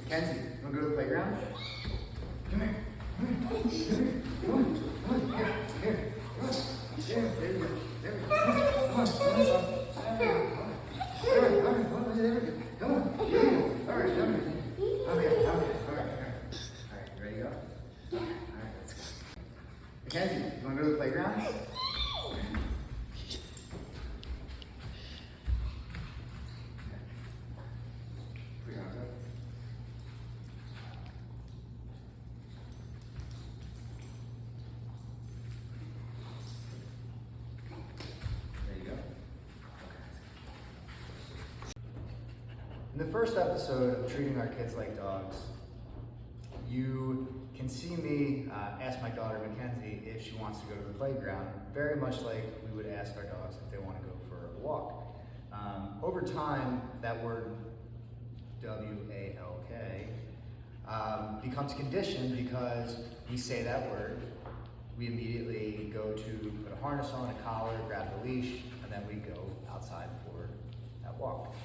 Mackenzie, you wanna go to the playground? Come here. Come here. Come here. Come on. Come on. Here. Here. Come on. There. There we go. There we go. Come on. Come on, son. There we go. All right. All right. Come on. There we go. Come on. There we go. All right. Come here. Okay. Okay. All right. All right. All right. You ready to go? All right. Let's go. Mackenzie, you wanna go to the playground? In the first episode of Treating Our Kids Like Dogs, you can see me ask my daughter Mackenzie if she wants to go to the playground, very much like we would ask our dogs if they want to go for a walk. Over time, that word W-A-L-K becomes conditioned because we say that word, we immediately go to put a harness on, a collar, grab the leash, and then we go outside for that walk.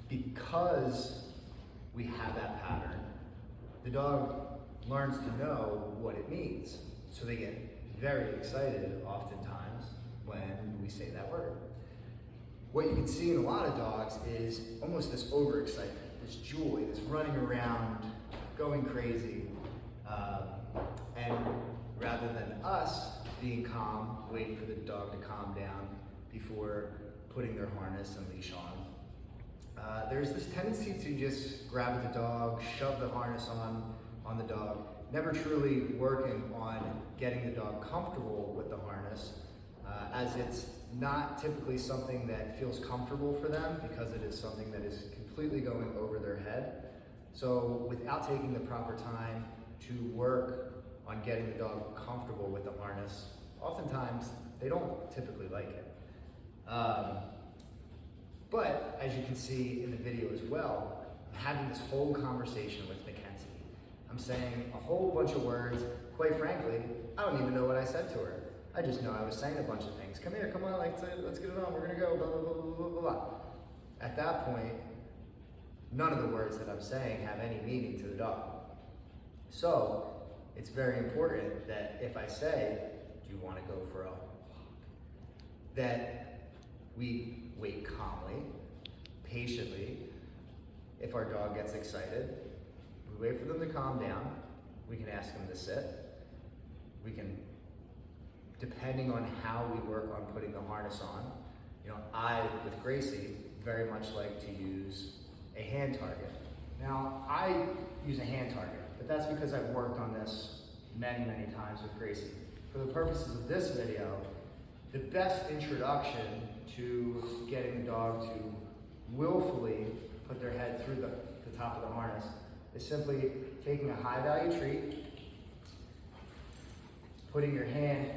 Because we have that pattern, the dog learns to know what it means. So they get very excited oftentimes when we say that word. What you can see in a lot of dogs is almost this overexcitement, this joy, this running around, going crazy. And rather than us being calm, waiting for the dog to calm down before putting their harness and leash on, there's this tendency to just grab at the dog, shove the harness on the dog, never truly working on getting the dog comfortable with the harness, as it's not typically something that feels comfortable for them because it is something that is completely going over their head. So without taking the proper time to work on getting the dog comfortable with the harness, oftentimes they don't typically like it. But as you can see in the video as well, I'm having this whole conversation with Mackenzie. I'm saying a whole bunch of words. Quite frankly, I don't even know what I said to her. I just know I was saying a bunch of things. Come here, come on, let's get it on. We're gonna go, blah, blah, blah, blah, blah, blah. At that point, none of the words that I'm saying have any meaning to the dog. So it's very important that if I say, do you want to go for a walk, that we wait calmly, patiently. If our dog gets excited, we wait for them to calm down. We can ask them to sit. We can, depending on how we work on putting the harness on, I, with Gracie, very much like to use a hand target. Now, I use a hand target, but that's because I've worked on this many, many times with Gracie. For the purposes of this video, the best introduction to getting the dog to willfully put their head through the top of the harness is simply taking a high value treat, putting your hand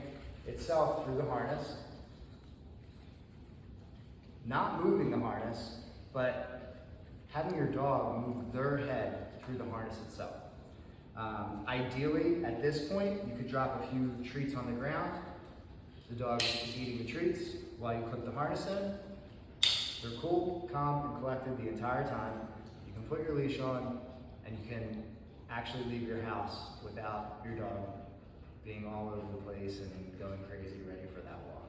itself through the harness, not moving the harness, but having your dog move their head through the harness itself. Ideally, at this point, you could drop a few treats on the ground. The dog is eating the treats while you clip the harness in. They're cool, calm, and collected the entire time. You can put your leash on, and you can actually leave your house without your dog being all over the place and going crazy ready for that walk.